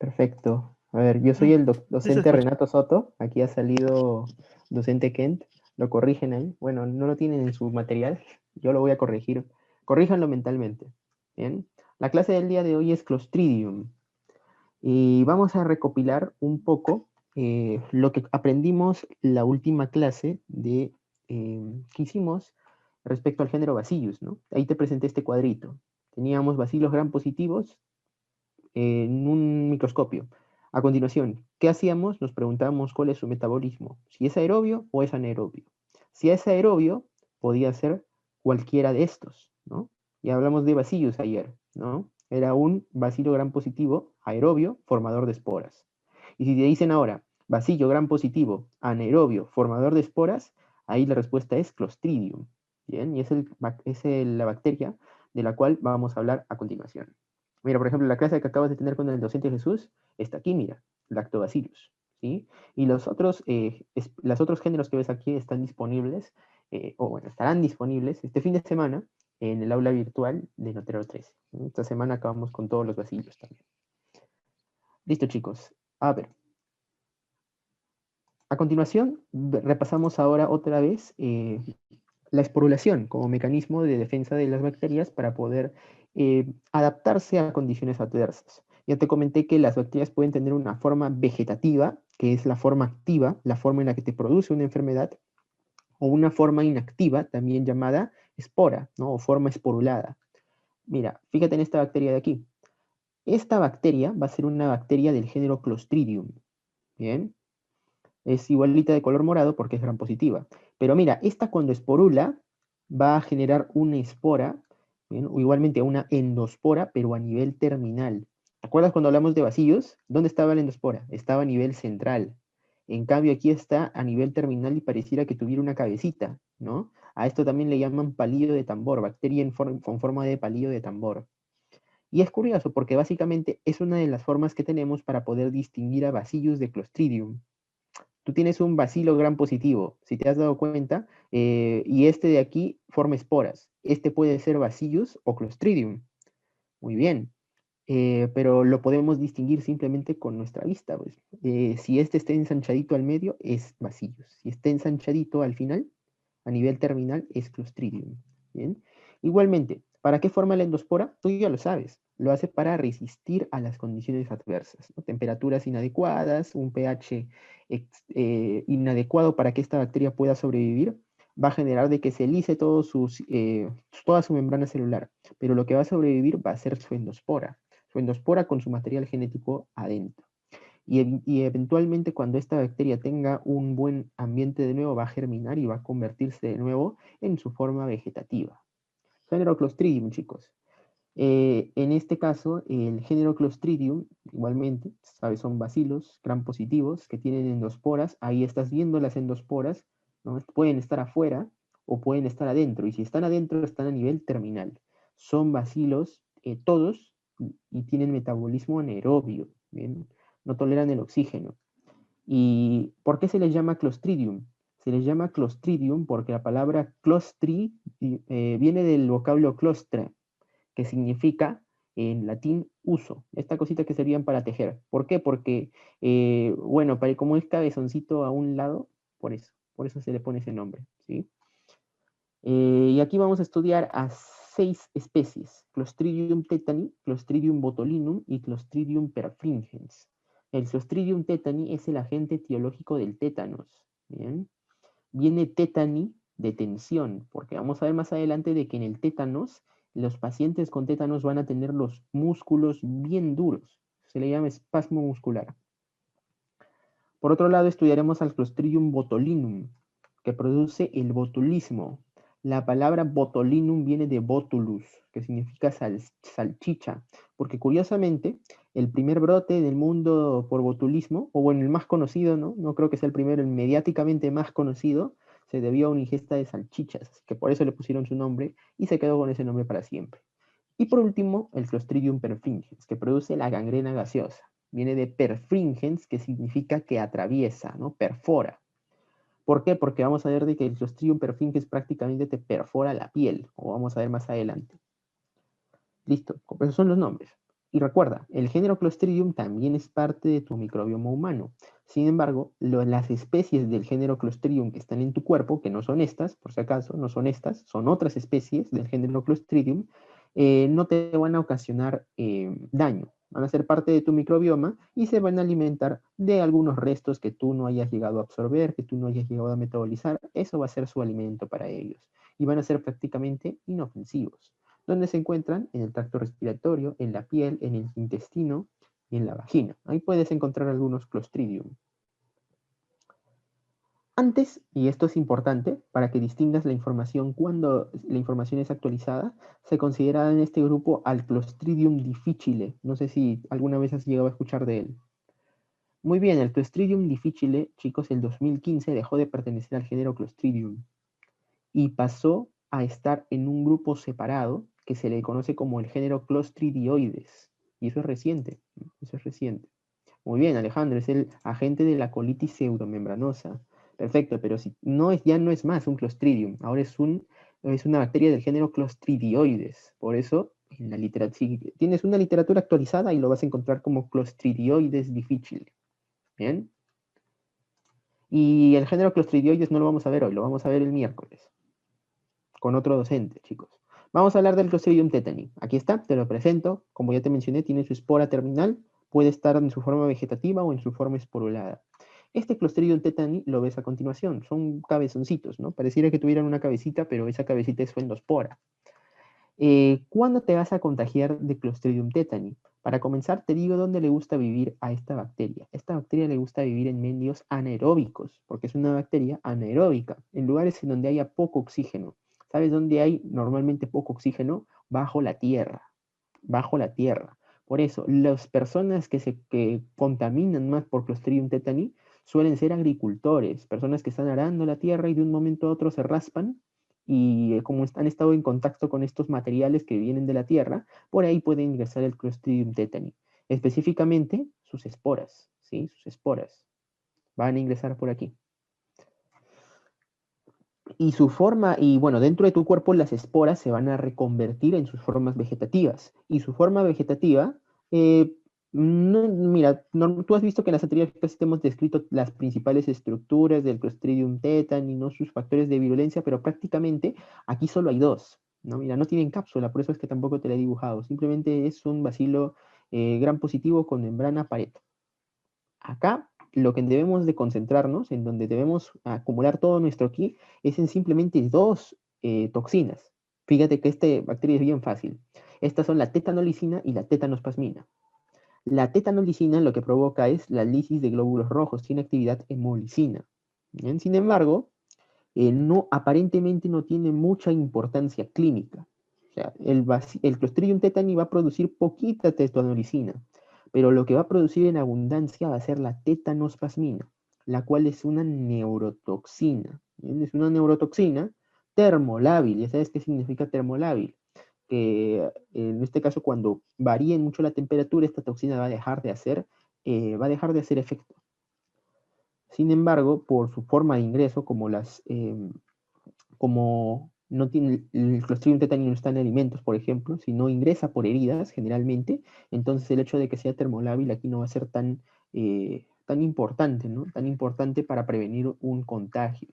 Perfecto. A ver, yo soy Mm, el Sí se docente escucha. Renato Soto. Aquí ha salido docente Kent. Lo corrigen ahí. Bueno, no lo tienen en su material. Yo lo voy a corregir. Corríjanlo mentalmente. Bien. La clase del día de hoy es Clostridium. Y vamos a recopilar un poco lo que aprendimos la última clase que hicimos respecto al género Bacillus, ¿no? Ahí te presenté este cuadrito. Teníamos bacilos gram positivos en un microscopio. A continuación, ¿qué hacíamos? Nos preguntábamos cuál es su metabolismo, si es aerobio o es anaerobio. Si es aerobio, podía ser cualquiera de estos, ¿no? Y hablamos de bacillus ayer, ¿no? Era un bacilo gram positivo aerobio formador de esporas. Y si te dicen ahora, bacillo gram positivo anaerobio formador de esporas, ahí la respuesta es Clostridium. Bien, y la bacteria de la cual vamos a hablar a continuación. Mira, por ejemplo, la clase que acabas de tener con el docente Jesús está aquí, mira, Lactobacillus, ¿sí? Y los otros géneros que ves aquí están disponibles, o bueno, estarán disponibles este fin de semana en el aula virtual de Notero 13. Esta semana acabamos con todos los bacillos también. Listo, chicos. A ver, a continuación, repasamos ahora otra vez la esporulación como mecanismo de defensa de las bacterias para poder adaptarse a condiciones adversas. Ya te comenté que las bacterias pueden tener una forma vegetativa, que es la forma activa, la forma en la que te produce una enfermedad, o una forma inactiva, también llamada espora, ¿no? O forma esporulada. Mira, fíjate en esta bacteria de aquí. Esta bacteria va a ser una bacteria del género Clostridium. Bien, es igualita de color morado porque es gram positiva. Pero mira, esta cuando esporula va a generar una espora, ¿bien? O igualmente una endospora, pero a nivel terminal. ¿Te acuerdas cuando hablamos de vacíos? ¿Dónde estaba la endospora? Estaba a nivel central. En cambio, aquí está a nivel terminal y pareciera que tuviera una cabecita, ¿no? A esto también le llaman palillo de tambor, bacteria con forma de palillo de tambor. Y es curioso porque básicamente es una de las formas que tenemos para poder distinguir a Bacillus de Clostridium. Tú tienes un bacilo gram positivo, si te has dado cuenta, y este de aquí forma esporas. Este puede ser Bacillus o Clostridium. Muy bien. Pero lo podemos distinguir simplemente con nuestra vista, pues. Si este está ensanchadito al medio, es Bacillus. Si está ensanchadito al final, a nivel terminal, es Clostridium. ¿Bien? Igualmente, ¿para qué forma la endospora? Tú ya lo sabes. Lo hace para resistir a las condiciones adversas, ¿no? Temperaturas inadecuadas, un pH inadecuado para que esta bacteria pueda sobrevivir, va a generar de que se lise toda su membrana celular. Pero lo que va a sobrevivir va a ser su endospora con su material genético adentro. Y eventualmente cuando esta bacteria tenga un buen ambiente de nuevo va a germinar y va a convertirse de nuevo en su forma vegetativa. Género Clostridium, chicos. En este caso, el género Clostridium, igualmente, ¿sabes? Son bacilos gram positivos que tienen endosporas. Ahí estás viendo las endosporas, ¿no? Pueden estar afuera o pueden estar adentro. Y si están adentro, están a nivel terminal. Son bacilos todos y tienen metabolismo anaerobio, ¿bien? No toleran el oxígeno. ¿Y por qué se les llama Clostridium? Se les llama Clostridium porque la palabra clostri viene del vocablo clostra, que significa en latín uso. Esta cosita que servían para tejer. ¿Por qué? Porque, bueno, como es cabezoncito a un lado, por eso se le pone ese nombre, ¿sí? Y aquí vamos a estudiar a 6 especies: Clostridium tetani, Clostridium botulinum y Clostridium perfringens. El Clostridium tetani es el agente etiológico del tétanos. ¿Bien? Viene tetani de tensión, porque vamos a ver más adelante de que en el tétanos, los pacientes con tétanos van a tener los músculos bien duros. Se le llama espasmo muscular. Por otro lado, estudiaremos al Clostridium botulinum, que produce el botulismo. La palabra botulinum viene de botulus, que significa salchicha, porque curiosamente el primer brote del mundo por botulismo, o bueno, el más conocido, ¿no? No creo que sea el primero, el mediáticamente más conocido, se debió a una ingesta de salchichas, así que por eso le pusieron su nombre y se quedó con ese nombre para siempre. Y por último, el Clostridium perfringens, que produce la gangrena gaseosa. Viene de perfringens, que significa que atraviesa, ¿no? Perfora. ¿Por qué? Porque vamos a ver de que el Clostridium perfringens prácticamente te perfora la piel, como vamos a ver más adelante. Listo, esos son los nombres. Y recuerda, el género Clostridium también es parte de tu microbioma humano. Sin embargo, las especies del género Clostridium que están en tu cuerpo, que no son estas, por si acaso, no son estas, son otras especies del género Clostridium, no te van a ocasionar daño. Van a ser parte de tu microbioma y se van a alimentar de algunos restos que tú no hayas llegado a absorber, que tú no hayas llegado a metabolizar. Eso va a ser su alimento para ellos. Y van a ser prácticamente inofensivos. ¿Dónde se encuentran? En el tracto respiratorio, en la piel, en el intestino y en la vagina. Ahí puedes encontrar algunos Clostridium. Antes, y esto es importante para que distingas la información cuando la información es actualizada, se considera en este grupo al Clostridium difficile. No sé si alguna vez has llegado a escuchar de él. Muy bien, el Clostridium difficile, chicos, el 2015 dejó de pertenecer al género Clostridium y pasó a estar en un grupo separado que se le conoce como el género Clostridioides. Y eso es reciente, eso es reciente. Muy bien, Alejandro, es el agente de la colitis pseudomembranosa. Perfecto, pero si no es, ya no es más un Clostridium, ahora es una bacteria del género Clostridioides. Por eso, en la literatura, si tienes una literatura actualizada y lo vas a encontrar como Clostridioides difficile. ¿Bien? Y el género Clostridioides no lo vamos a ver hoy, lo vamos a ver el miércoles, con otro docente, chicos. Vamos a hablar del Clostridium tetani. Aquí está, te lo presento. Como ya te mencioné, tiene su espora terminal. Puede estar en su forma vegetativa o en su forma esporulada. Este Clostridium tetani lo ves a continuación. Son cabezoncitos, ¿no? Pareciera que tuvieran una cabecita, pero esa cabecita es su endospora. ¿Cuándo te vas a contagiar de Clostridium tetani? Para comenzar, te digo dónde le gusta vivir a esta bacteria. Esta bacteria le gusta vivir en medios anaeróbicos, porque es una bacteria anaeróbica, en lugares en donde haya poco oxígeno. ¿Sabes dónde hay normalmente poco oxígeno? Bajo la tierra. Bajo la tierra. Por eso, las personas que contaminan más por Clostridium tetani suelen ser agricultores, personas que están arando la tierra y de un momento a otro se raspan y como han estado en contacto con estos materiales que vienen de la tierra, por ahí puede ingresar el Clostridium tetani. Específicamente sus esporas, ¿sí? Sus esporas van a ingresar por aquí. Y su forma, y bueno, dentro de tu cuerpo las esporas se van a reconvertir en sus formas vegetativas. Y su forma vegetativa, mira, tú has visto que en las anteriores clases te hemos descrito las principales estructuras del Clostridium tetani, ¿no? Sus factores de virulencia, pero prácticamente aquí solo hay dos, ¿no? Mira, no tienen cápsula, por eso es que tampoco te la he dibujado. Simplemente es un bacilo gram positivo con membrana pareto. Acá lo que debemos de concentrarnos, en donde debemos acumular todo nuestro ki, es en simplemente dos toxinas. Fíjate que esta bacteria es bien fácil. Estas son la tetanolicina y la tetanospasmina. La tetanolicina lo que provoca es la lisis de glóbulos rojos, tiene actividad hemolicina. ¿Bien? Sin embargo, aparentemente no tiene mucha importancia clínica. O sea, el Clostridium tetani va a producir poquita tetanolicina, pero lo que va a producir en abundancia va a ser la tetanospasmina, la cual es una neurotoxina. ¿Bien? Es una neurotoxina termolábil. ¿Ya sabes qué significa termolábil? Que en este caso, cuando varíe mucho la temperatura, esta toxina va a dejar de hacer efecto. Sin embargo, por su forma de ingreso, como no tiene el Clostridium tetani no está en alimentos, por ejemplo, sino ingresa por heridas generalmente, entonces el hecho de que sea termolábil aquí no va a ser tan importante, ¿no? Tan importante para prevenir un contagio.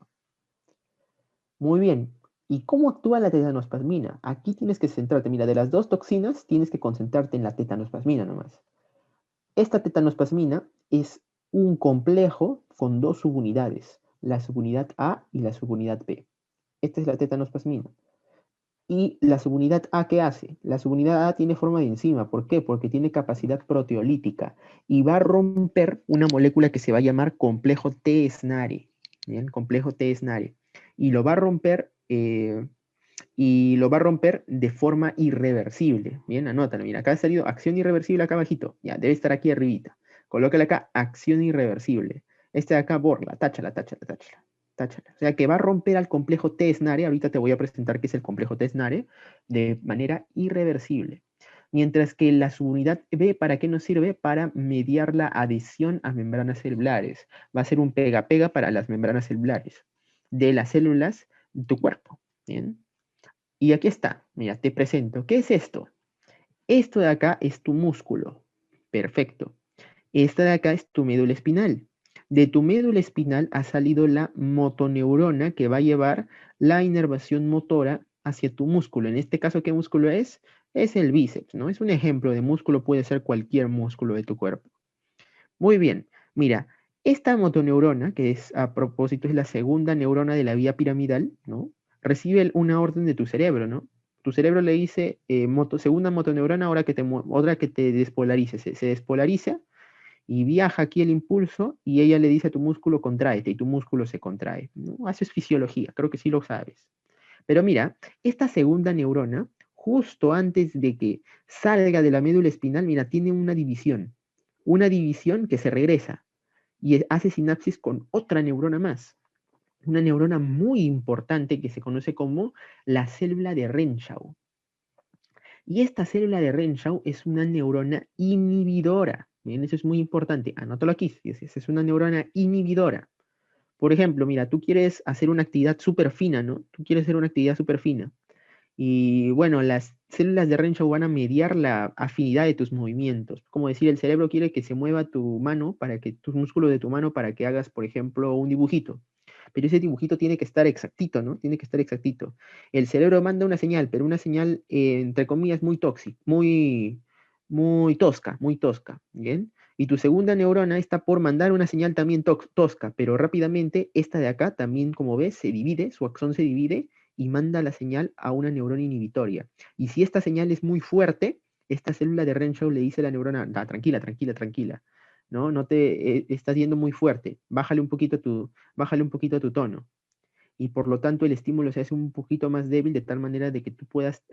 Muy bien. ¿Y cómo actúa la tetanospasmina? Aquí tienes que centrarte. Mira, de las dos toxinas tienes que concentrarte en la tetanospasmina nomás. Esta tetanospasmina es un complejo con dos subunidades, la subunidad A y la subunidad B. Esta es la tetanospasmina. ¿Y la subunidad A qué hace? La subunidad A tiene forma de enzima. ¿Por qué? Porque tiene capacidad proteolítica y va a romper una molécula que se va a llamar complejo T-SNARE. ¿Bien? Complejo T-SNARE. Y lo va a romper de forma irreversible. Bien, anótalo. Mira, acá ha salido acción irreversible acá abajito. Ya, debe estar aquí arribita. Colócale acá acción irreversible. Este de acá, borla, táchala, táchala, táchala. Táchala. O sea que va a romper al complejo T-SNARE. Ahorita te voy a presentar qué es el complejo T-SNARE de manera irreversible. Mientras que la subunidad B, ¿para qué nos sirve? Para mediar la adhesión a membranas celulares. Va a ser un pega-pega para las membranas celulares de las células de tu cuerpo. Bien. Y aquí está, mira, te presento. ¿Qué es esto? Esto de acá es tu músculo. Perfecto. Esta de acá es tu médula espinal. De tu médula espinal ha salido la motoneurona que va a llevar la inervación motora hacia tu músculo. En este caso, ¿qué músculo es? Es el bíceps, ¿no? Es un ejemplo de músculo, puede ser cualquier músculo de tu cuerpo. Muy bien. Mira, esta motoneurona, que es a propósito es la segunda neurona de la vía piramidal, ¿no? Recibe una orden de tu cerebro, ¿no? Tu cerebro le dice, segunda motoneurona, ahora que te despolarice. Se despolariza y viaja aquí el impulso y ella le dice a tu músculo, contráete, y tu músculo se contrae, ¿no? Eso es fisiología, creo que sí lo sabes. Pero mira, esta segunda neurona, justo antes de que salga de la médula espinal, mira, tiene una división que se regresa y hace sinapsis con otra neurona más, una neurona muy importante que se conoce como la célula de Renshaw. Y esta célula de Renshaw es una neurona inhibidora. Bien, eso es muy importante. Anótalo aquí. Es una neurona inhibidora. Por ejemplo, mira, tú quieres hacer una actividad súper fina, ¿no? Tú quieres hacer una actividad súper fina. Y bueno, las células de Renshaw van a mediar la afinidad de tus movimientos. Como decir, el cerebro quiere que se mueva tu mano para que tus músculos de tu mano para que hagas, por ejemplo, un dibujito. Pero ese dibujito tiene que estar exactito, ¿no? Tiene que estar exactito. El cerebro manda una señal, pero una señal, entre comillas, muy tóxica, muy tosca, ¿bien? Y tu segunda neurona está por mandar una señal también tosca, pero rápidamente esta de acá también, como ves, se divide, su axón se divide y manda la señal a una neurona inhibitoria. Y si esta señal es muy fuerte, esta célula de Renshaw le dice a la neurona, tranquila, tranquila, tranquila, ¿no? No te estás yendo muy fuerte, bájale un poquito a tu tono. Y por lo tanto el estímulo se hace un poquito más débil de tal manera de que tú puedas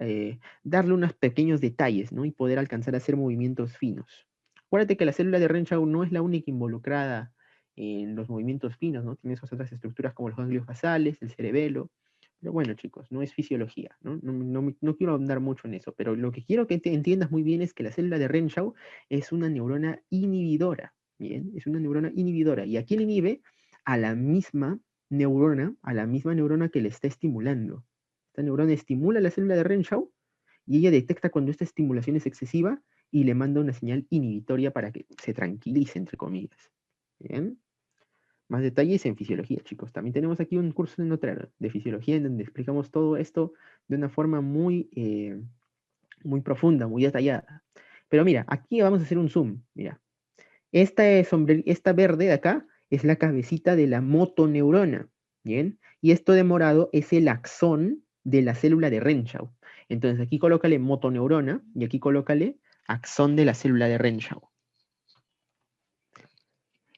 darle unos pequeños detalles, ¿no? Y poder alcanzar a hacer movimientos finos. Acuérdate que la célula de Renshaw no es la única involucrada en los movimientos finos, ¿no? Tiene esas otras estructuras como los ganglios basales, el cerebelo. Pero bueno, chicos, no es fisiología, ¿no? No quiero ahondar mucho en eso, pero lo que quiero que te entiendas muy bien es que la célula de Renshaw es una neurona inhibidora, ¿bien? Es una neurona inhibidora. ¿Y a quién inhibe? A la misma neurona que le está estimulando. Esta neurona estimula la célula de Renshaw y ella detecta cuando esta estimulación es excesiva y le manda una señal inhibitoria para que se tranquilice, entre comillas. ¿Bien? Más detalles en fisiología, chicos. También tenemos aquí un curso de fisiología en donde explicamos todo esto de una forma muy profunda, muy detallada. Pero mira, aquí vamos a hacer un zoom. Mira, esta verde de acá es la cabecita de la motoneurona, ¿bien? Y esto de morado es el axón de la célula de Renshaw. Entonces aquí colócale motoneurona y aquí colócale axón de la célula de Renshaw.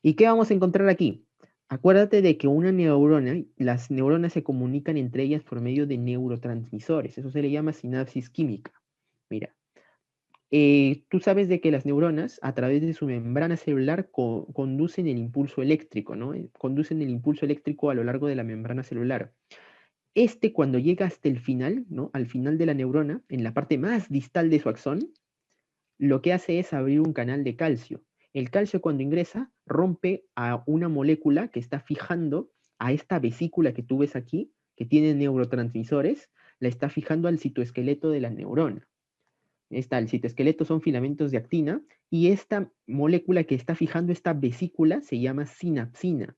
¿Y qué vamos a encontrar aquí? Acuérdate de que una neurona, las neuronas se comunican entre ellas por medio de neurotransmisores. Eso se le llama sinapsis química. Mira, tú sabes de que las neuronas, a través de su membrana celular, conducen el impulso eléctrico, ¿no? Conducen el impulso eléctrico a lo largo de la membrana celular. Cuando llega hasta el final, ¿no? Al final de la neurona, en la parte más distal de su axón, lo que hace es abrir un canal de calcio. El calcio cuando ingresa rompe a una molécula que está fijando a esta vesícula que tú ves aquí, que tiene neurotransmisores, la está fijando al citoesqueleto de la neurona. El citoesqueleto son filamentos de actina y esta molécula que está fijando esta vesícula se llama sinapsina.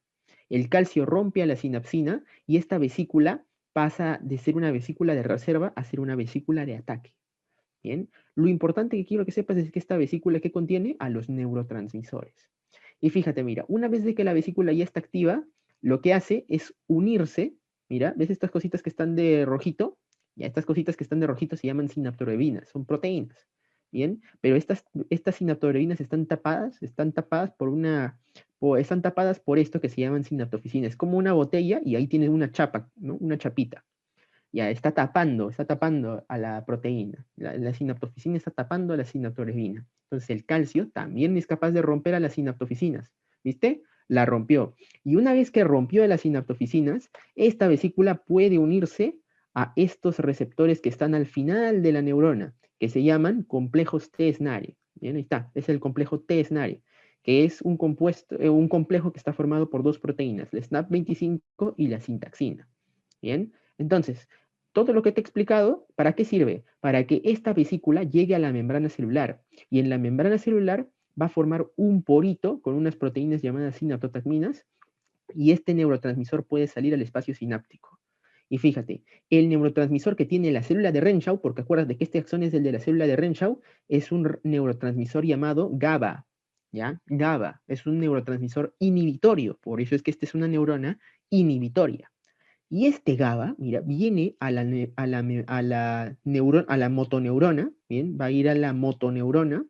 El calcio rompe a la sinapsina y esta vesícula pasa de ser una vesícula de reserva a ser una vesícula de ataque. Bien, lo importante que quiero que sepas es que esta vesícula que contiene a los neurotransmisores. Y fíjate, mira, una vez de que la vesícula ya está activa, lo que hace es unirse, mira, ¿ves estas cositas que están de rojito? Ya estas cositas que están de rojito se llaman sinaptorebinas, son proteínas. Bien, pero estas sinaptorebinas están tapadas están tapadas por esto que se llaman sinaptoficinas. Es como una botella y ahí tienes una chapa, ¿no? Una chapita. Ya está tapando a la proteína. La sinaptoficina está tapando a la sinaptorebina. Entonces el calcio también es capaz de romper a las sinaptoficinas. ¿Viste? La rompió. Y una vez que rompió a las sinaptoficinas, esta vesícula puede unirse a estos receptores que están al final de la neurona, que se llaman complejos T-SNARE. Bien, ahí está. Es el complejo T-SNARE, que es un complejo que está formado por dos proteínas, la SNAP25 y la sintaxina. Bien, entonces, todo lo que te he explicado, ¿para qué sirve? Para que esta vesícula llegue a la membrana celular. Y en la membrana celular va a formar un porito con unas proteínas llamadas sinaptotagminas, y este neurotransmisor puede salir al espacio sináptico. Y fíjate, el neurotransmisor que tiene la célula de Renshaw, porque acuerdas de que este axón es el de la célula de Renshaw, es un neurotransmisor llamado GABA. ¿Ya? GABA es un neurotransmisor inhibitorio, por eso es que esta es una neurona inhibitoria. Y este GABA, mira, viene a la motoneurona, ¿bien? Va a ir a la motoneurona,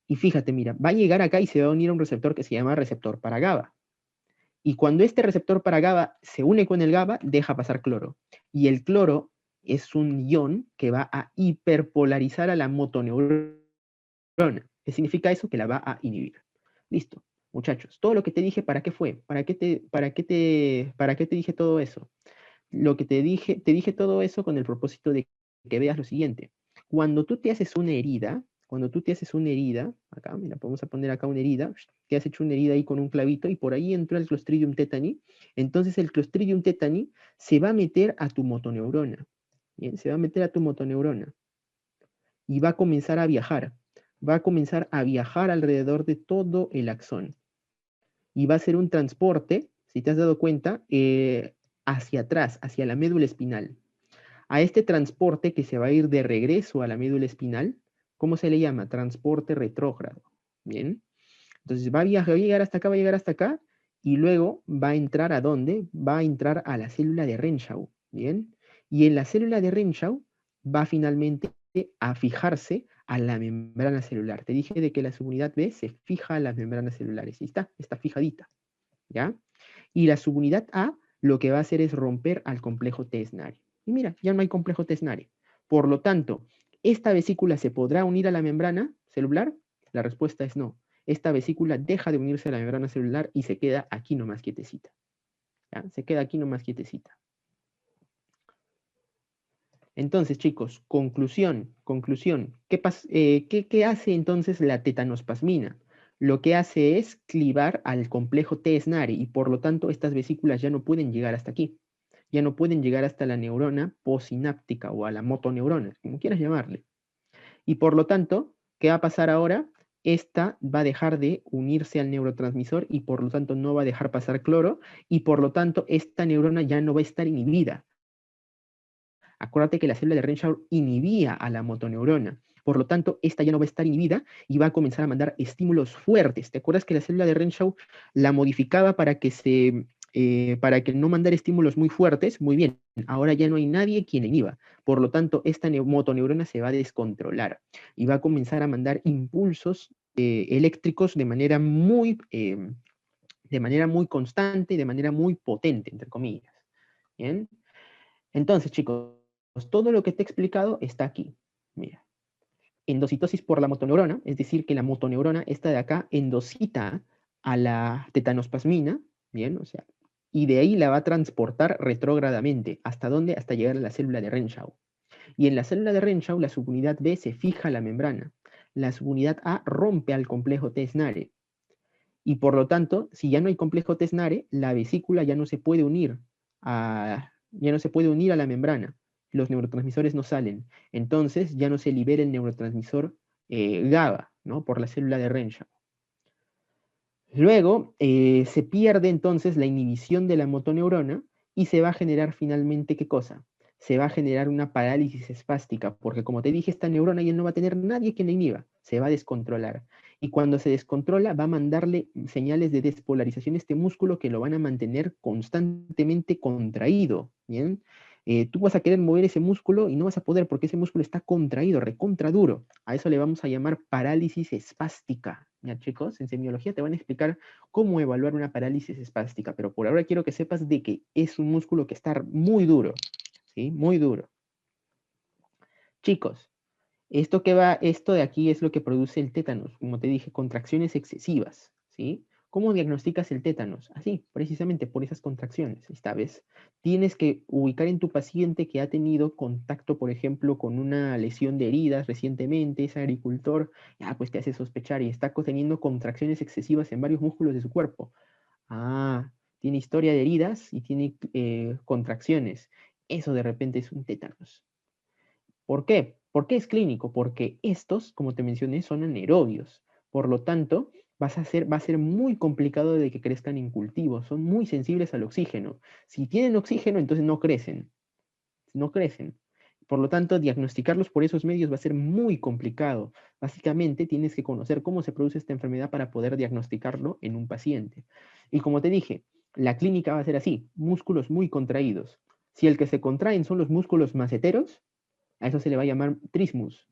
y fíjate, mira, va a llegar acá y se va a unir a un receptor que se llama receptor para GABA. Y cuando este receptor para GABA se une con el GABA, deja pasar cloro. Y el cloro es un ion que va a hiperpolarizar a la motoneurona. ¿Qué significa eso? Que la va a inhibir. Listo. Muchachos, todo lo que te dije, ¿para qué fue? ¿Para qué te dije todo eso? Lo que te dije todo eso con el propósito de que veas lo siguiente. Cuando tú te haces una herida, acá, mira, vamos a poner acá una herida, te has hecho una herida ahí con un clavito y por ahí entró el Clostridium tetani, entonces el Clostridium tetani se va a meter a tu motoneurona, ¿bien? Se va a meter a tu motoneurona y va a comenzar a viajar, alrededor de todo el axón y va a ser un transporte, si te has dado cuenta, hacia atrás, hacia la médula espinal. A este transporte que se va a ir de regreso a la médula espinal, ¿cómo se le llama? Transporte retrógrado. Bien. Entonces va a llegar hasta acá, y luego va a entrar ¿a dónde? Va a entrar a la célula de Renshaw. Bien. Y en la célula de Renshaw va finalmente a fijarse a la membrana celular. Te dije de que la subunidad B se fija a las membranas celulares. Y está fijadita. ¿Ya? Y la subunidad A lo que va a hacer es romper al complejo tesnario. Y mira, ya no hay complejo tesnario. Por lo tanto, ¿esta vesícula se podrá unir a la membrana celular? La respuesta es no. Esta vesícula deja de unirse a la membrana celular y se queda aquí nomás quietecita. ¿Ya? Se queda aquí nomás quietecita. Entonces, chicos, conclusión. ¿Qué hace entonces la tetanospasmina? Lo que hace es clivar al complejo T-SNARE y por lo tanto estas vesículas ya no pueden llegar hasta aquí. Ya no pueden llegar hasta la neurona postsináptica o a la motoneurona, como quieras llamarle. Y por lo tanto, ¿qué va a pasar ahora? Esta va a dejar de unirse al neurotransmisor y por lo tanto no va a dejar pasar cloro y por lo tanto esta neurona ya no va a estar inhibida. Acuérdate que la célula de Renshaw inhibía a la motoneurona. Por lo tanto, esta ya no va a estar inhibida y va a comenzar a mandar estímulos fuertes. ¿Te acuerdas que la célula de Renshaw la modificaba para que no mandara estímulos muy fuertes? Muy bien, ahora ya no hay nadie quien la inhiba. Por lo tanto, esta motoneurona se va a descontrolar y va a comenzar a mandar impulsos eléctricos de manera muy constante y de manera muy potente, entre comillas. ¿Bien? Entonces, chicos, todo lo que te he explicado está aquí. Mira, endocitosis por la motoneurona, es decir, que la motoneurona, esta de acá, endocita a la tetanospasmina, ¿bien? O sea, y de ahí la va a transportar retrógradamente. ¿Hasta dónde? Hasta llegar a la célula de Renshaw. Y en la célula de Renshaw, la subunidad B se fija a la membrana. La subunidad A rompe al complejo T-SNARE. Y por lo tanto, si ya no hay complejo T-SNARE, la vesícula ya no se puede unir a la membrana. Los neurotransmisores no salen. Entonces ya no se libera el neurotransmisor GABA, ¿no? Por la célula de Renshaw. Luego se pierde entonces la inhibición de la motoneurona y se va a generar finalmente, ¿qué cosa? Se va a generar una parálisis espástica, porque como te dije, esta neurona ya no va a tener nadie que la inhiba, se va a descontrolar. Y cuando se descontrola, va a mandarle señales de despolarización a este músculo que lo van a mantener constantemente contraído, ¿bien? Tú vas a querer mover ese músculo y no vas a poder porque ese músculo está contraído, recontra duro. A eso le vamos a llamar parálisis espástica. ¿Ya, chicos? En semiología te van a explicar cómo evaluar una parálisis espástica, pero por ahora quiero que sepas de que es un músculo que está muy duro, ¿sí? Muy duro. Chicos, esto de aquí es lo que produce el tétanos, como te dije, contracciones excesivas, ¿sí? ¿Cómo diagnosticas el tétanos? Así, precisamente por esas contracciones, esta vez. Tienes que ubicar en tu paciente que ha tenido contacto, por ejemplo, con una lesión de heridas recientemente, es agricultor, ya pues te hace sospechar y está teniendo contracciones excesivas en varios músculos de su cuerpo. Ah, tiene historia de heridas y tiene contracciones. eso de repente es un tétanos. ¿Por qué? ¿Por qué es clínico? Porque estos, como te mencioné, son anaerobios. Por lo tanto, va a ser muy complicado de que crezcan en cultivos. Son muy sensibles al oxígeno. Si tienen oxígeno, entonces no crecen. No crecen. Por lo tanto, diagnosticarlos por esos medios va a ser muy complicado. Básicamente, tienes que conocer cómo se produce esta enfermedad para poder diagnosticarlo en un paciente. Y como te dije, la clínica va a ser así, músculos muy contraídos. Si el que se contraen son los músculos maceteros, a eso se le va a llamar trismus.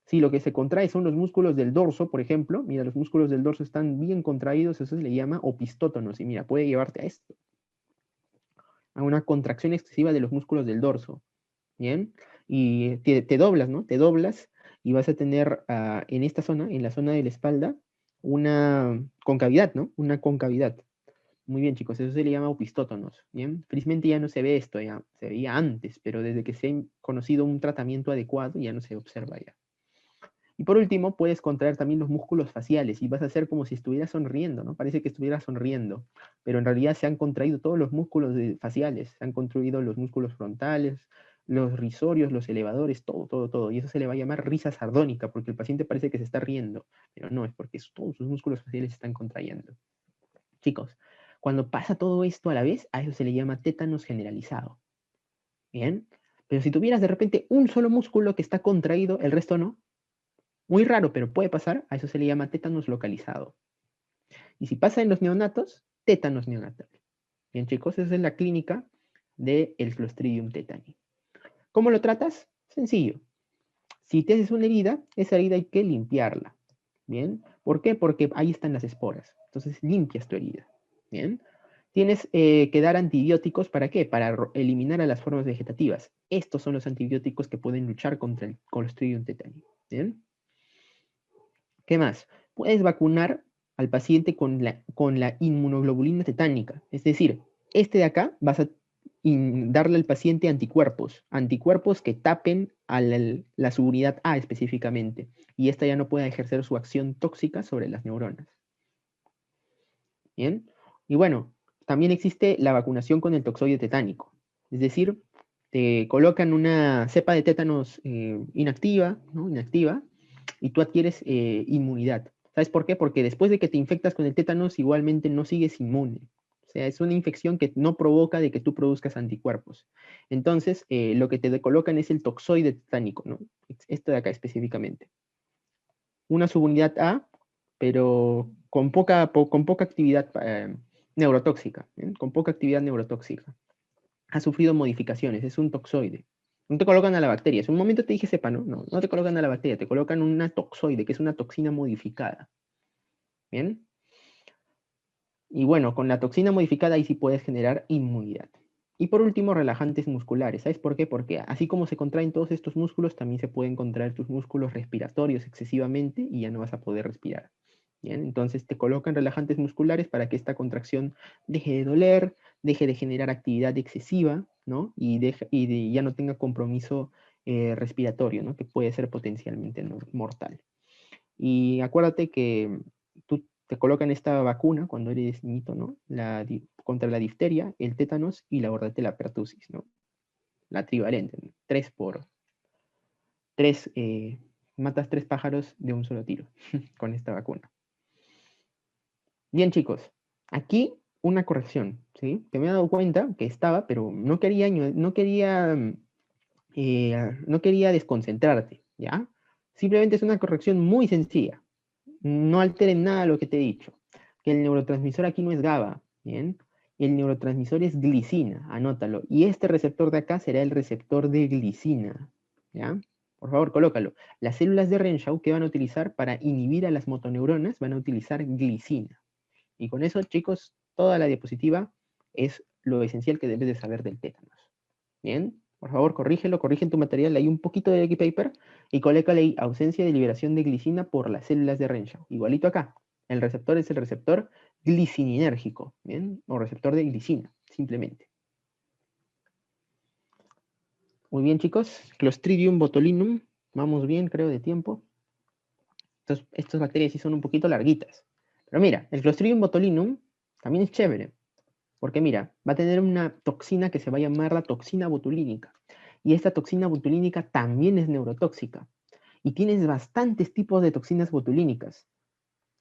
Si lo que se contrae son los músculos del dorso, por ejemplo, mira, los músculos del dorso están bien contraídos, eso se le llama opistótonos, y mira, puede llevarte a esto, a una contracción excesiva de los músculos del dorso. ¿Bien? Y te doblas, ¿no? Te doblas y vas a tener en esta zona, en la zona de la espalda, una concavidad, ¿no? Una concavidad. Muy bien, chicos, eso se le llama opistótonos, ¿bien? Felizmente ya no se ve esto, ya se veía antes, pero desde que se ha conocido un tratamiento adecuado ya no se observa ya. Y por último, puedes contraer también los músculos faciales y vas a hacer como si estuvieras sonriendo, ¿no? Parece que estuvieras sonriendo, pero en realidad se han contraído todos los músculos faciales, se han construido los músculos frontales, los risorios, los elevadores, todo, todo, todo. Y eso se le va a llamar risa sardónica, porque el paciente parece que se está riendo, pero no, es porque todos sus músculos faciales se están contrayendo. Chicos, cuando pasa todo esto a la vez, a eso se le llama tétanos generalizado. ¿Bien? Pero si tuvieras de repente un solo músculo que está contraído, el resto no, muy raro, pero puede pasar, a eso se le llama tétanos localizado. Y si pasa en los neonatos, tétanos neonatal. Bien, chicos, esa es la clínica del Clostridium tetani. ¿Cómo lo tratas? Sencillo. Si te haces una herida, esa herida hay que limpiarla. ¿Bien? ¿Por qué? Porque ahí están las esporas. Entonces limpias tu herida. ¿Bien? Tienes que dar antibióticos, ¿para qué? Para eliminar a las formas vegetativas. Estos son los antibióticos que pueden luchar contra el Clostridium tetani. ¿Bien? ¿Qué más? Puedes vacunar al paciente con la inmunoglobulina tetánica. Es decir, este de acá vas a darle al paciente anticuerpos, anticuerpos que tapen a la subunidad A específicamente, y esta ya no puede ejercer su acción tóxica sobre las neuronas. ¿Bien? Y bueno, también existe la vacunación con el toxoide tetánico. Es decir, te colocan una cepa de tétanos inactiva, ¿no? Inactiva, y tú adquieres inmunidad. ¿Sabes por qué? Porque después de que te infectas con el tétanos, igualmente no sigues inmune. O sea, es una infección que no provoca de que tú produzcas anticuerpos. Entonces, lo que te colocan es el toxoide tetánico, ¿no? Esto de acá específicamente. Una subunidad A, pero con poca actividad neurotóxica, ¿eh? Con poca actividad neurotóxica. Ha sufrido modificaciones, es un toxoide. No te colocan a la bacteria. En un momento te dije cepa, ¿no? No, no te colocan a la bacteria, te colocan una toxoide, que es una toxina modificada. ¿Bien? Y bueno, con la toxina modificada ahí sí puedes generar inmunidad. Y por último, relajantes musculares. ¿Sabes por qué? Porque así como se contraen todos estos músculos, también se pueden contraer tus músculos respiratorios excesivamente y ya no vas a poder respirar. ¿Bien? Entonces te colocan relajantes musculares para que esta contracción deje de doler, deje de generar actividad excesiva, ¿no? Y ya no tenga compromiso respiratorio, ¿no? Que puede ser potencialmente mortal. Y acuérdate que tú te colocan esta vacuna cuando eres niñito, ¿no? Contra la difteria, el tétanos y la bordetela pertussis, ¿no? La trivalente, ¿no? Tres, matas 3 pájaros de un solo tiro con esta vacuna. Bien, chicos, aquí una corrección, ¿sí? Que me he dado cuenta que estaba, pero no quería, no quería desconcentrarte, ¿ya? Simplemente es una corrección muy sencilla. No alteren nada lo que te he dicho. Que el neurotransmisor aquí no es GABA, ¿bien? El neurotransmisor es glicina, anótalo. Y este receptor de acá será el receptor de glicina, ¿ya? Por favor, colócalo. Las células de Renshaw que van a utilizar para inhibir a las motoneuronas van a utilizar glicina. Y con eso, chicos, toda la diapositiva es lo esencial que debes de saber del tétanos. ¿Bien? Por favor, corrige en tu material, hay un poquito de Wikipaper y colócale ahí ausencia de liberación de glicina por las células de Renshaw. Igualito acá, el receptor es el receptor glicinérgico, ¿bien? O receptor de glicina, simplemente. Muy bien, chicos. Clostridium botulinum. Vamos bien, creo, de tiempo. Estas bacterias sí son un poquito larguitas. Pero mira, el Clostridium botulinum también es chévere. Porque mira, va a tener una toxina que se va a llamar la toxina botulínica. Y esta toxina botulínica también es neurotóxica. Y tienes bastantes tipos de toxinas botulínicas.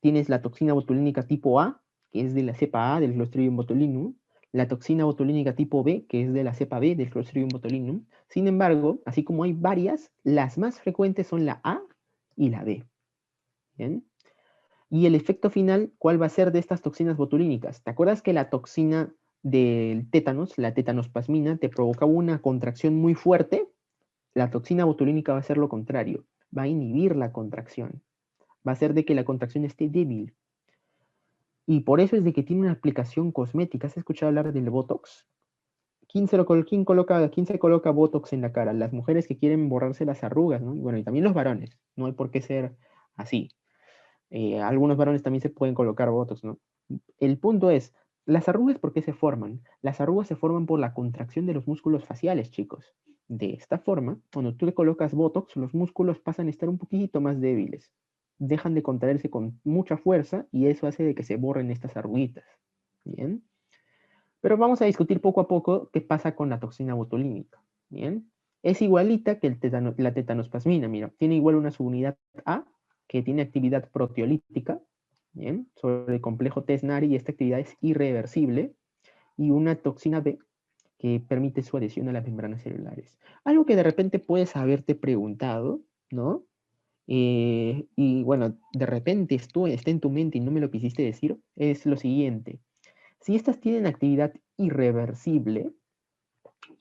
Tienes la toxina botulínica tipo A, que es de la cepa A del Clostridium botulinum, la toxina botulínica tipo B, que es de la cepa B del Clostridium botulinum. Sin embargo, así como hay varias, las más frecuentes son la A y la B. ¿Bien? Y el efecto final, ¿cuál va a ser de estas toxinas botulínicas? ¿Te acuerdas que la toxina del tétanos, la tetanospasmina, te provocaba una contracción muy fuerte? La toxina botulínica va a hacer lo contrario, va a inhibir la contracción, va a hacer de que la contracción esté débil. Y por eso es de que tiene una aplicación cosmética. ¿Has escuchado hablar del Botox? ¿Quién se coloca Botox en la cara? Las mujeres que quieren borrarse las arrugas, ¿no? Y bueno, y también los varones. No hay por qué ser así. Algunos varones también se pueden colocar Botox, ¿no? El punto es, ¿las arrugas por qué se forman? Las arrugas se forman por la contracción de los músculos faciales, chicos. De esta forma, cuando tú le colocas Botox, los músculos pasan a estar un poquito más débiles. Dejan de contraerse con mucha fuerza y eso hace de que se borren estas arruguitas. Bien. Pero vamos a discutir poco a poco qué pasa con la toxina botulínica. Bien. Es igualita que la tetanospasmina. Mira, tiene igual una subunidad A que tiene actividad proteolítica, bien, sobre el complejo TESNARI, y esta actividad es irreversible, y una toxina B que permite su adhesión a las membranas celulares. Algo que de repente puedes haberte preguntado, ¿no? Y bueno, de repente esto está en tu mente y no me lo quisiste decir, es lo siguiente. Si estas tienen actividad irreversible,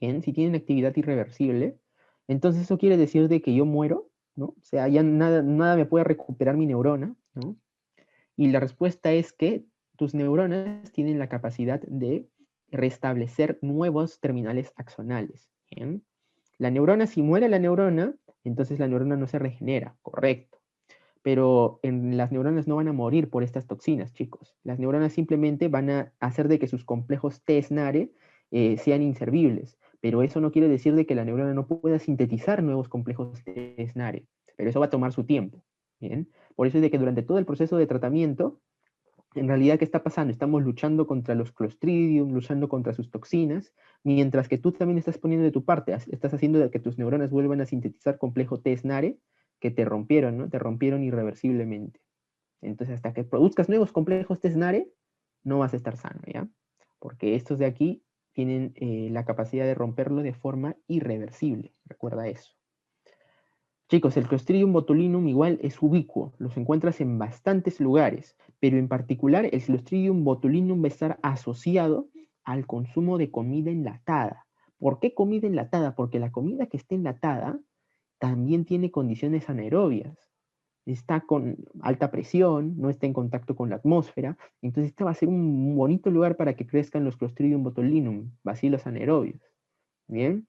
¿bien? Si tienen actividad irreversible, entonces eso quiere decir de que yo muero, ¿no? O sea, ya nada me puede recuperar mi neurona, ¿no? Y la respuesta es que tus neuronas tienen la capacidad de restablecer nuevos terminales axonales. ¿Bien? La neurona, si muere la neurona, entonces la neurona no se regenera, correcto. Pero las neuronas no van a morir por estas toxinas, chicos. Las neuronas simplemente van a hacer de que sus complejos TESNARE sean inservibles. Pero eso no quiere decir de que la neurona no pueda sintetizar nuevos complejos TESNARE. Pero eso va a tomar su tiempo. ¿Bien? Por eso es de que durante todo el proceso de tratamiento, en realidad, ¿qué está pasando? Estamos luchando contra los Clostridium, luchando contra sus toxinas, mientras que tú también estás poniendo de tu parte, estás haciendo de que tus neuronas vuelvan a sintetizar complejo TESNARE que te rompieron, ¿no? Te rompieron irreversiblemente. Entonces, hasta que produzcas nuevos complejos TESNARE, no vas a estar sano, ¿ya? Porque estos de aquí tienen la capacidad de romperlo de forma irreversible. Recuerda eso. Chicos, el Clostridium botulinum igual es ubicuo, los encuentras en bastantes lugares, pero en particular el Clostridium botulinum va a estar asociado al consumo de comida enlatada. ¿Por qué comida enlatada? Porque la comida que está enlatada también tiene condiciones anaerobias. Está con alta presión, no está en contacto con la atmósfera, entonces este va a ser un bonito lugar para que crezcan los Clostridium botulinum, bacilos anaerobios. ¿Bien?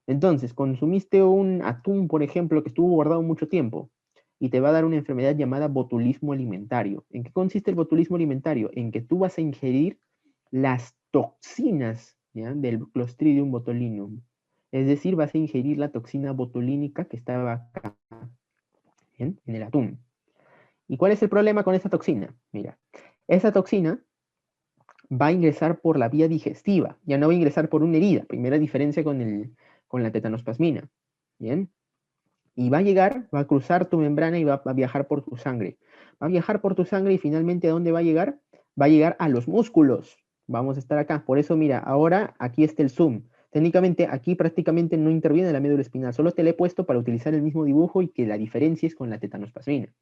Entonces, consumiste un atún, por ejemplo, que estuvo guardado mucho tiempo y te va a dar una enfermedad llamada botulismo alimentario. ¿En qué consiste el botulismo alimentario? En que tú vas a ingerir las toxinas, ¿ya?, del Clostridium botulinum. Es decir, vas a ingerir la toxina botulínica que estaba acá, ¿bien?, en el atún. ¿Y cuál es el problema con esa toxina? Mira, esa toxina va a ingresar por la vía digestiva, ya no va a ingresar por una herida. Primera diferencia con la tetanospasmina. ¿Bien? Y va a llegar, va a cruzar tu membrana y va a viajar por tu sangre. Va a viajar por tu sangre y finalmente ¿a dónde va a llegar? Va a llegar a los músculos. Vamos a estar acá. Por eso, mira, ahora aquí está el zoom. Técnicamente aquí prácticamente no interviene la médula espinal, solo te la he puesto para utilizar el mismo dibujo y que la diferencies con la tetanospasmina.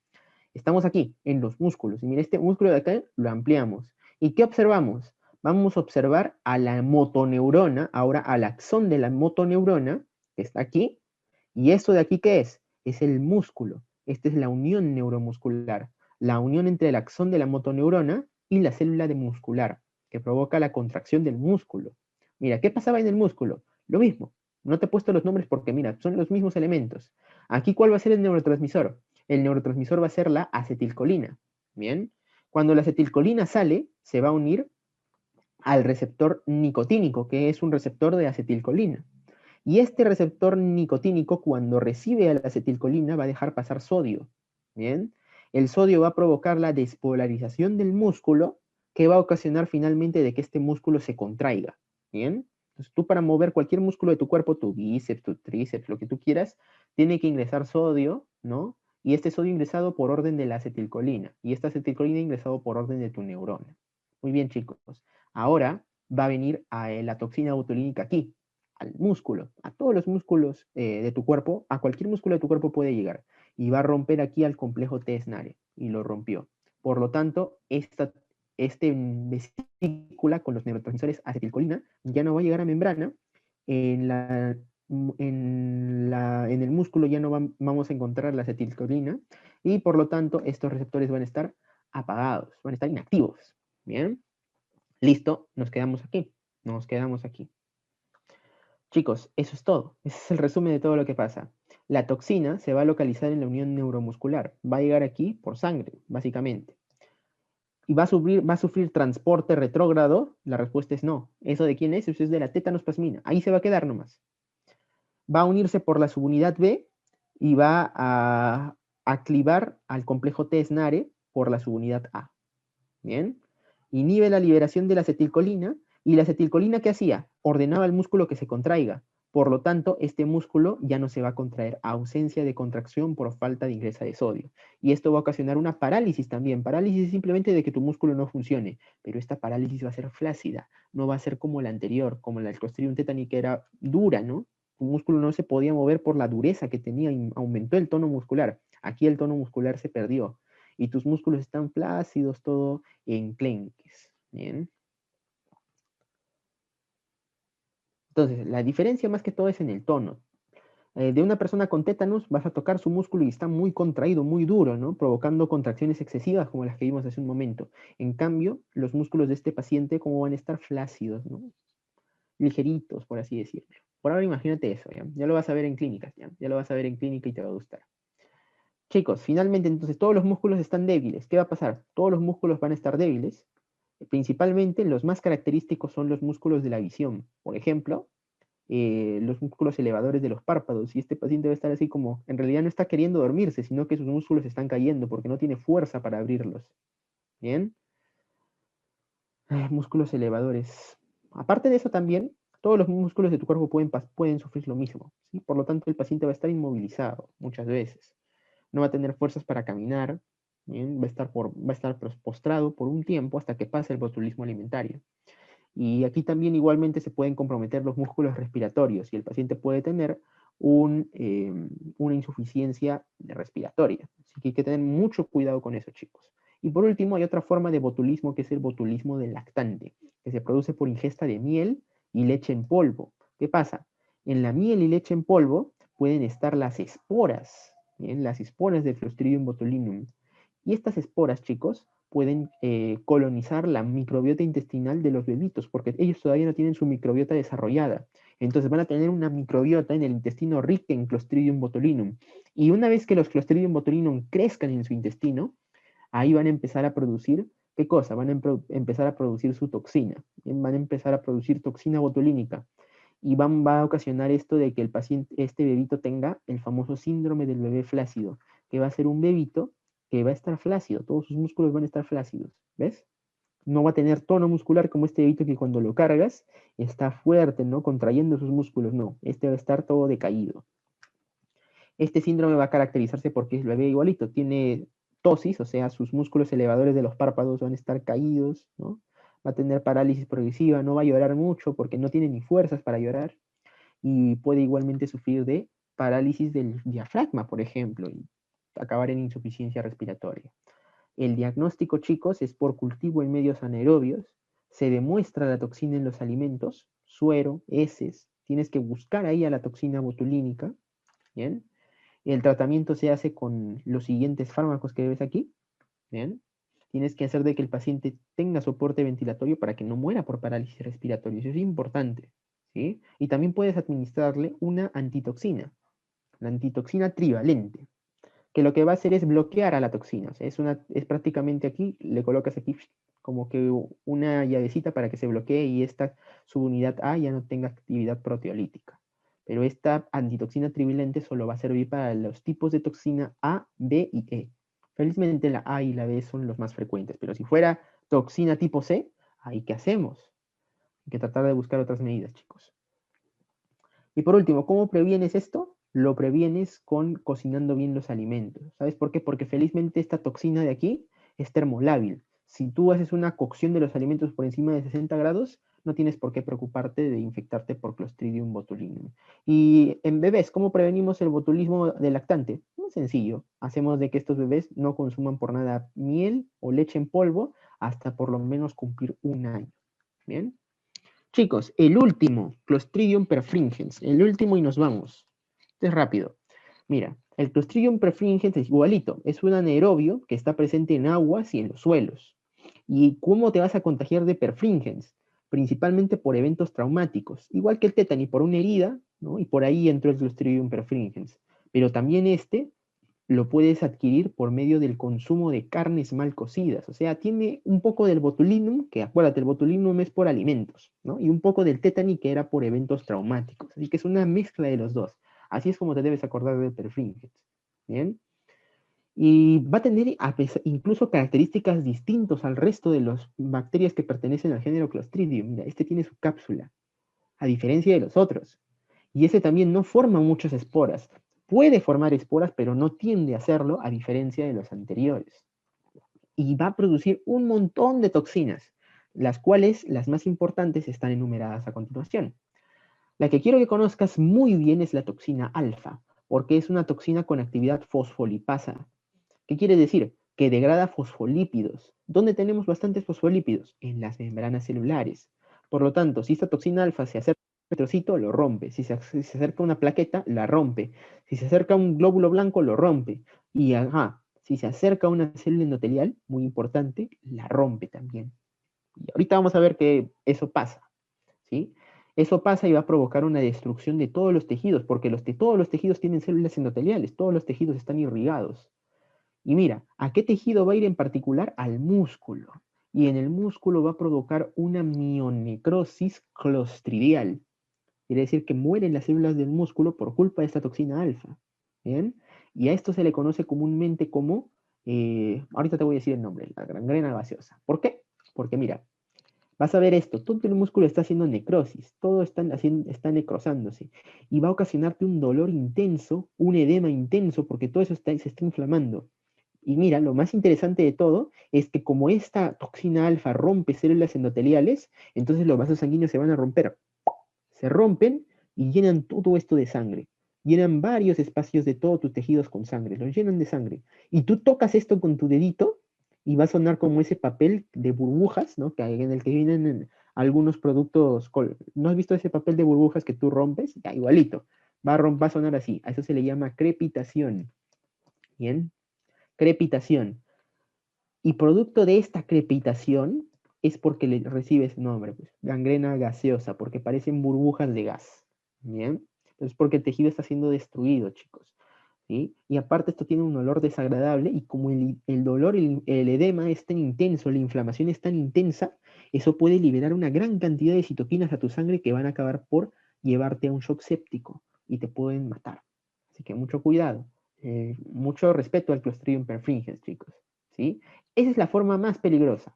Estamos aquí, en los músculos. Y mira, este músculo de acá lo ampliamos. ¿Y qué observamos? Vamos a observar a la motoneurona, ahora al axón de la motoneurona, que está aquí. ¿Y esto de aquí qué es? Es el músculo. Esta es la unión neuromuscular. La unión entre el axón de la motoneurona y la célula de muscular, que provoca la contracción del músculo. Mira, ¿qué pasaba en el músculo? Lo mismo. No te he puesto los nombres porque, mira, son los mismos elementos. Aquí, ¿cuál va a ser el neurotransmisor? El neurotransmisor va a ser la acetilcolina. Bien. Cuando la acetilcolina sale, se va a unir al receptor nicotínico, que es un receptor de acetilcolina. Y este receptor nicotínico, cuando recibe a la acetilcolina, va a dejar pasar sodio. Bien. El sodio va a provocar la despolarización del músculo, que va a ocasionar finalmente de que este músculo se contraiga, ¿bien? Entonces tú para mover cualquier músculo de tu cuerpo, tu bíceps, tu tríceps, lo que tú quieras, tiene que ingresar sodio, ¿no? Y este sodio ingresado por orden de la acetilcolina, y esta acetilcolina ingresado por orden de tu neurona. Muy bien, chicos. Ahora va a venir la toxina botulínica aquí, al músculo, a todos los músculos de tu cuerpo, a cualquier músculo de tu cuerpo puede llegar, y va a romper aquí al complejo T-SNARE, y lo rompió. Por lo tanto, este vesícula con los neurotransmisores acetilcolina ya no va a llegar a membrana, en, la, en el músculo ya no vamos a encontrar la acetilcolina, y por lo tanto estos receptores van a estar apagados, van a estar inactivos. Bien, listo, nos quedamos aquí, nos quedamos aquí. Chicos, eso es todo. Ese es el resumen de todo lo que pasa. La toxina se va a localizar en la unión neuromuscular. Va a llegar aquí por sangre, básicamente. ¿Y va a sufrir transporte retrógrado? La respuesta es no. ¿Eso de quién es? Eso es de la tétanos-plasmina. Ahí se va a quedar nomás. Va a unirse por la subunidad B y va a clivar al complejo T-SNARE por la subunidad A. ¿Bien? Inhibe la liberación de la acetilcolina, y la acetilcolina, ¿qué hacía? Ordenaba al músculo que se contraiga. Por lo tanto, este músculo ya no se va a contraer, ausencia de contracción por falta de ingreso de sodio. Y esto va a ocasionar una parálisis también. Parálisis simplemente de que tu músculo no funcione, pero esta parálisis va a ser flácida, no va a ser como la anterior, como la del Clostridium tetani, que era dura, ¿no? Tu músculo no se podía mover por la dureza que tenía y aumentó el tono muscular. Aquí el tono muscular se perdió y tus músculos están flácidos, todo enclenques. Bien. Entonces, la diferencia más que todo es en el tono. De una persona con tétanos vas a tocar su músculo y está muy contraído, muy duro, ¿no? Provocando contracciones excesivas como las que vimos hace un momento. En cambio, los músculos de este paciente, como van a estar flácidos, ¿no? Ligeritos, por así decirlo. Por ahora imagínate eso, ¿ya? Ya lo vas a ver en clínicas, ¿ya? Ya lo vas a ver en clínica y te va a gustar. Chicos, finalmente entonces todos los músculos están débiles. ¿Qué va a pasar? Todos los músculos van a estar débiles. Principalmente los más característicos son los músculos de la visión. Por ejemplo, los músculos elevadores de los párpados. Y este paciente va a estar así como, en realidad no está queriendo dormirse, sino que sus músculos están cayendo porque no tiene fuerza para abrirlos. ¿Bien? Músculos elevadores. Aparte de eso también, todos los músculos de tu cuerpo pueden sufrir lo mismo. ¿Sí? Por lo tanto, el paciente va a estar inmovilizado muchas veces. No va a tener fuerzas para caminar. ¿Bien? Va a estar postrado por un tiempo hasta que pase el botulismo alimentario. Y aquí también igualmente se pueden comprometer los músculos respiratorios y el paciente puede tener una insuficiencia respiratoria. Así que hay que tener mucho cuidado con eso, chicos. Y por último, hay otra forma de botulismo que es el botulismo del lactante, que se produce por ingesta de miel y leche en polvo. ¿Qué pasa? En la miel y leche en polvo pueden estar las esporas, ¿bien? Las esporas de Clostridium botulinum. Y estas esporas, chicos, pueden colonizar la microbiota intestinal de los bebitos, porque ellos todavía no tienen su microbiota desarrollada. Entonces van a tener una microbiota en el intestino rica en Clostridium botulinum. Y una vez que los Clostridium botulinum crezcan en su intestino, ahí van a empezar a producir, ¿qué cosa? Van a empezar a producir su toxina. Van a empezar a producir toxina botulínica. Y va a ocasionar esto de que el paciente, este bebito tenga el famoso síndrome del bebé flácido, que va a ser un bebito que va a estar flácido, todos sus músculos van a estar flácidos, ¿ves? No va a tener tono muscular como este bebito que cuando lo cargas está fuerte, ¿no? Contrayendo sus músculos, no, este va a estar todo decaído. Este síndrome va a caracterizarse porque el bebé igualito, tiene tosis, o sea, sus músculos elevadores de los párpados van a estar caídos, ¿no? Va a tener parálisis progresiva, no va a llorar mucho porque no tiene ni fuerzas para llorar y puede igualmente sufrir de parálisis del diafragma, por ejemplo, y acabar en insuficiencia respiratoria. El diagnóstico, chicos, es por cultivo en medios anaerobios. Se demuestra la toxina en los alimentos, suero, heces. Tienes que buscar ahí a la toxina botulínica. ¿Bien? El tratamiento se hace con los siguientes fármacos que ves aquí. ¿Bien? Tienes que hacer de que el paciente tenga soporte ventilatorio para que no muera por parálisis respiratoria. Eso es importante. ¿Sí? Y también puedes administrarle una antitoxina, la antitoxina trivalente, que lo que va a hacer es bloquear a la toxina. O sea, es prácticamente aquí, le colocas aquí como que una llavecita para que se bloquee y esta subunidad A ya no tenga actividad proteolítica. Pero esta antitoxina trivalente solo va a servir para los tipos de toxina A, B y E. Felizmente la A y la B son los más frecuentes, pero si fuera toxina tipo C, ¿ahí qué hacemos? Hay que tratar de buscar otras medidas, chicos. Y por último, ¿cómo previenes esto? Lo previenes con cocinando bien los alimentos. ¿Sabes por qué? Porque felizmente esta toxina de aquí es termolábil. Si tú haces una cocción de los alimentos por encima de 60 grados, no tienes por qué preocuparte de infectarte por Clostridium botulinum. Y en bebés, ¿cómo prevenimos el botulismo del lactante? Muy sencillo. Hacemos de que estos bebés no consuman por nada miel o leche en polvo hasta por lo menos cumplir un año. ¿Bien? Chicos, el último, Clostridium perfringens, el último y nos vamos. Este es rápido. Mira, el Clostridium perfringens es igualito, es un anaerobio que está presente en aguas y en los suelos. ¿Y cómo te vas a contagiar de perfringens? Principalmente por eventos traumáticos, igual que el tétano, por una herida, ¿no? Y por ahí entró el Clostridium perfringens. Pero también este lo puedes adquirir por medio del consumo de carnes mal cocidas. O sea, tiene un poco del botulinum, que acuérdate, el botulinum es por alimentos, ¿no? Y un poco del tétano, que era por eventos traumáticos. Así que es una mezcla de los dos. Así es como te debes acordar del perfringens. ¿Bien? Y va a tener incluso características distintas al resto de las bacterias que pertenecen al género Clostridium. Mira, este tiene su cápsula, a diferencia de los otros. Y ese también no forma muchas esporas. Puede formar esporas, pero no tiende a hacerlo, a diferencia de los anteriores. Y va a producir un montón de toxinas, las cuales, las más importantes, están enumeradas a continuación. La que quiero que conozcas muy bien es la toxina alfa, porque es una toxina con actividad fosfolipasa. ¿Qué quiere decir? Que degrada fosfolípidos. ¿Dónde tenemos bastantes fosfolípidos? En las membranas celulares. Por lo tanto, si esta toxina alfa se acerca a un petrocito, lo rompe. Si se acerca a una plaqueta, la rompe. Si se acerca a un glóbulo blanco, lo rompe. Y si se acerca a una célula endotelial, muy importante, la rompe también. Y ahorita vamos a ver que eso pasa, ¿sí? Eso pasa y va a provocar una destrucción de todos los tejidos, porque todos los tejidos tienen células endoteliales, todos los tejidos están irrigados. Y mira, ¿a qué tejido va a ir en particular? Al músculo. Y en el músculo va a provocar una mionecrosis clostridial. Quiere decir que mueren las células del músculo por culpa de esta toxina alfa. ¿Bien? Y a esto se le conoce comúnmente como, ahorita te voy a decir el nombre, la gangrena gaseosa. ¿Por qué? Porque mira, vas a ver esto, todo el músculo está haciendo necrosis, todo está necrosándose y va a ocasionarte un dolor intenso, un edema intenso, porque todo eso se está inflamando. Y mira, lo más interesante de todo es que como esta toxina alfa rompe células endoteliales, entonces los vasos sanguíneos se van a romper. Se rompen y llenan todo esto de sangre. Llenan varios espacios de todos tus tejidos con sangre, los llenan de sangre. Y tú tocas esto con tu dedito y va a sonar como ese papel de burbujas, ¿no? En el que vienen algunos productos. ¿No has visto ese papel de burbujas que tú rompes? Ya, igualito. Va a sonar así. A eso se le llama crepitación. ¿Bien? Crepitación. Y producto de esta crepitación es porque le recibe ese nombre, pues, gangrena gaseosa, porque parecen burbujas de gas. ¿Bien? Entonces, porque el tejido está siendo destruido, chicos. ¿Sí? Y aparte esto tiene un olor desagradable y como el dolor, el edema es tan intenso, la inflamación es tan intensa, eso puede liberar una gran cantidad de citoquinas a tu sangre que van a acabar por llevarte a un shock séptico y te pueden matar. Así que mucho cuidado, mucho respeto al Clostridium perfringens, chicos. ¿Sí? Esa es la forma más peligrosa.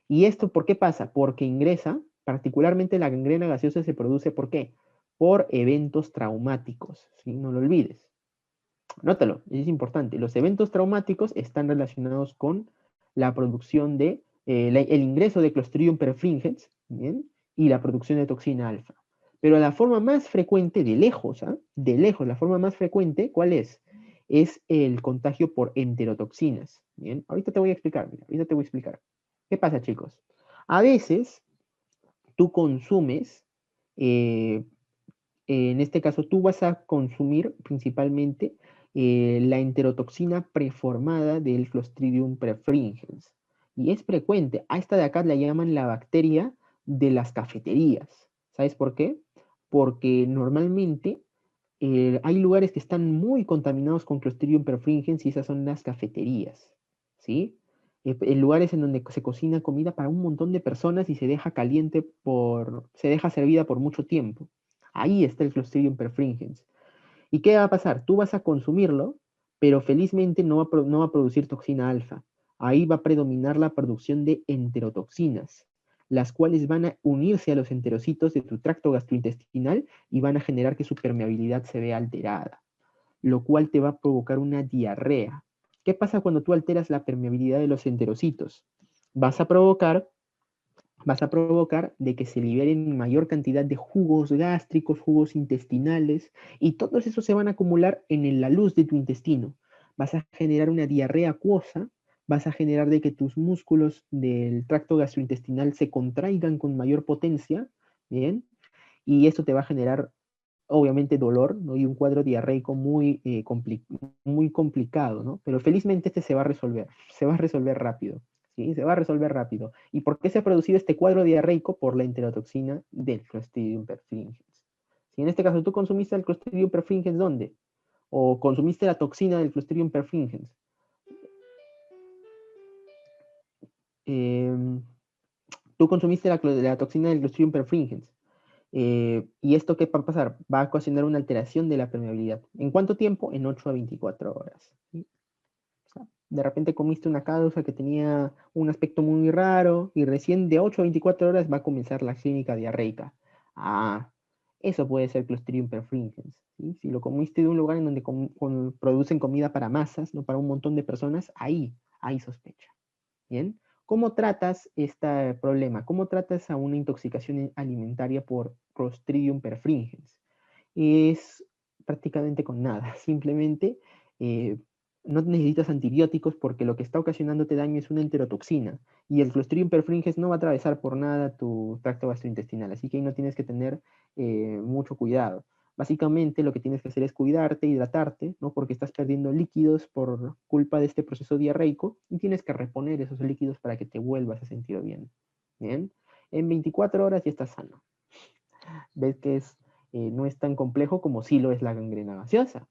¿Y esto por qué pasa? Porque ingresa, particularmente la gangrena gaseosa se produce, ¿por qué? Por eventos traumáticos, ¿sí? No lo olvides. Nótalo, es importante. Los eventos traumáticos están relacionados con la producción de, el ingreso de Clostridium perfringens, ¿bien? Y la producción de toxina alfa. Pero la forma más frecuente, de lejos, de lejos, la forma más frecuente, ¿cuál es? Es el contagio por enterotoxinas, ¿bien? Ahorita te voy a explicar, mira, ahorita te voy a explicar. ¿Qué pasa, chicos? A veces tú consumes, eh, en este caso tú vas a consumir principalmente la enterotoxina preformada del Clostridium perfringens. Y es frecuente. A esta de acá la llaman la bacteria de las cafeterías. ¿Sabes por qué? Porque normalmente hay lugares que están muy contaminados con Clostridium perfringens y esas son las cafeterías. ¿Sí? En lugares en donde se cocina comida para un montón de personas y se deja se deja servida por mucho tiempo. Ahí está el Clostridium perfringens. ¿Y qué va a pasar? Tú vas a consumirlo, pero felizmente no va a producir toxina alfa. Ahí va a predominar la producción de enterotoxinas, las cuales van a unirse a los enterocitos de tu tracto gastrointestinal y van a generar que su permeabilidad se vea alterada, lo cual te va a provocar una diarrea. ¿Qué pasa cuando tú alteras la permeabilidad de los enterocitos? Vas a provocar de que se liberen mayor cantidad de jugos gástricos, jugos intestinales, y todos esos se van a acumular en la luz de tu intestino. Vas a generar una diarrea acuosa, vas a generar de que tus músculos del tracto gastrointestinal se contraigan con mayor potencia, ¿bien? Y esto te va a generar obviamente dolor, ¿no? Y un cuadro diarreico muy complicado, ¿no? Pero felizmente este se va a resolver rápido, ¿sí? Se va a resolver rápido. ¿Y por qué se ha producido este cuadro diarreico? Por la enterotoxina del Clostridium perfringens. Si en este caso tú consumiste el Clostridium perfringens, ¿dónde? O consumiste la toxina del Clostridium perfringens. Eh, Tú consumiste la toxina del Clostridium perfringens. ¿Y esto qué va a pasar? Va a ocasionar una alteración de la permeabilidad. ¿En cuánto tiempo? En 8 a 24 horas. ¿Sí? O sea, de repente comiste una causa que tenía un aspecto muy raro y recién de 8 a 24 horas va a comenzar la clínica diarreica. Ah, eso puede ser Clostridium perfringens. ¿Sí? Si lo comiste de un lugar en donde producen comida para masas, no para un montón de personas, ahí hay sospecha. ¿Bien? ¿Cómo tratas este problema? ¿Cómo tratas a una intoxicación alimentaria por Clostridium perfringens? Es prácticamente con nada. Simplemente eh, no necesitas antibióticos porque lo que está ocasionándote daño es una enterotoxina. Y el Clostridium perfringens no va a atravesar por nada tu tracto gastrointestinal. Así que ahí no tienes que tener mucho cuidado. Básicamente lo que tienes que hacer es cuidarte, hidratarte, ¿no? Porque estás perdiendo líquidos por culpa de este proceso diarreico y tienes que reponer esos líquidos para que te vuelvas a sentir bien. ¿Bien? En 24 horas ya estás sano. Ves que no es tan complejo como sí lo es la gangrena gaseosa.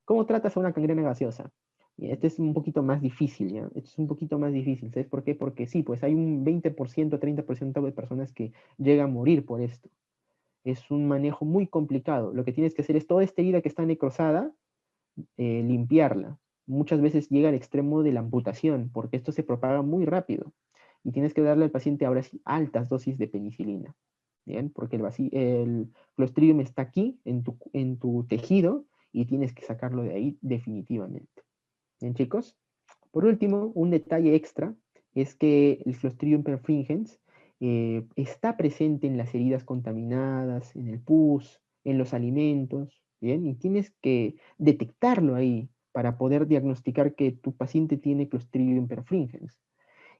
¿Cómo tratas a una gangrena gaseosa? Y este es un poquito más difícil, ¿ya? Este es un poquito más difícil, ¿sabes por qué? Porque sí, pues hay un 20%, 30% de personas que llegan a morir por esto. Es un manejo muy complicado. Lo que tienes que hacer es toda esta herida que está necrosada, limpiarla. Muchas veces llega al extremo de la amputación, porque esto se propaga muy rápido. Y tienes que darle al paciente ahora sí altas dosis de penicilina. ¿Bien? Porque el Clostridium está aquí, en tu tejido, y tienes que sacarlo de ahí definitivamente. ¿Bien, chicos? Por último, un detalle extra es que el Clostridium perfringens está presente en las heridas contaminadas, en el pus, en los alimentos, ¿bien? Y tienes que detectarlo ahí para poder diagnosticar que tu paciente tiene Clostridium perfringens.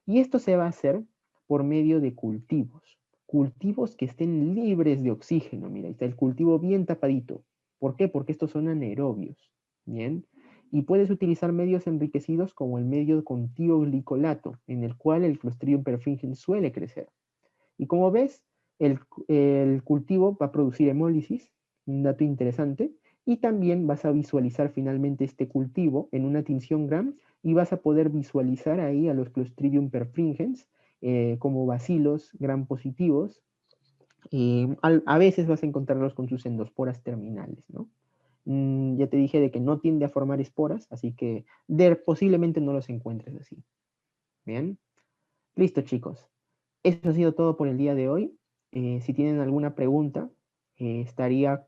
Y esto se va a hacer por medio de cultivos que estén libres de oxígeno. Mira, ahí está el cultivo bien tapadito. ¿Por qué? Porque estos son anaerobios, ¿bien? Y puedes utilizar medios enriquecidos como el medio con tioglicolato, en el cual el Clostridium perfringens suele crecer. Y como ves, el cultivo va a producir hemólisis, un dato interesante, y también vas a visualizar finalmente este cultivo en una tinción Gram y vas a poder visualizar ahí a los Clostridium perfringens como bacilos gram positivos. A veces vas a encontrarlos con sus endosporas terminales, ¿no? Ya te dije de que no tiende a formar esporas, así que posiblemente no los encuentres así. Bien, listo chicos. Eso ha sido todo por el día de hoy. Si tienen alguna pregunta, estaría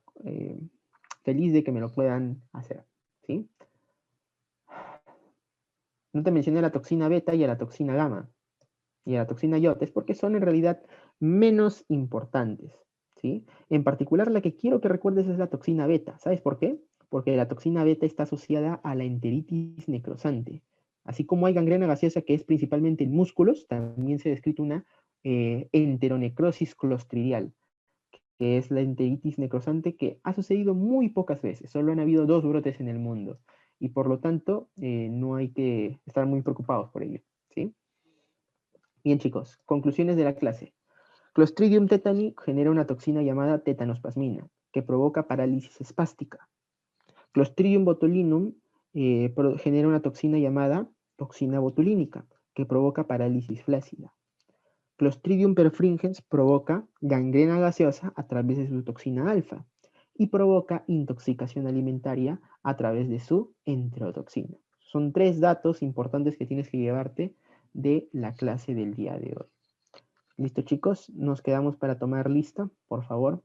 feliz de que me lo puedan hacer. ¿Sí? No te mencioné a la toxina beta y a la toxina gamma y a la toxina iot, es porque son en realidad menos importantes. ¿Sí? En particular, la que quiero que recuerdes es la toxina beta. ¿Sabes por qué? Porque la toxina beta está asociada a la enteritis necrosante. Así como hay gangrena gaseosa que es principalmente en músculos, también se ha descrito una enteronecrosis clostridial, que es la enteritis necrosante que ha sucedido muy pocas veces. Solo han habido 2 brotes en el mundo. Y por lo tanto, no hay que estar muy preocupados por ello. ¿Sí? Bien, chicos, conclusiones de la clase. Clostridium tetani genera una toxina llamada tetanospasmina, que provoca parálisis espástica. Clostridium botulinum genera una toxina llamada toxina botulínica, que provoca parálisis flácida. Clostridium perfringens provoca gangrena gaseosa a través de su toxina alfa y provoca intoxicación alimentaria a través de su enterotoxina. Son 3 datos importantes que tienes que llevarte de la clase del día de hoy. ¿Listo, chicos? Nos quedamos para tomar lista, por favor.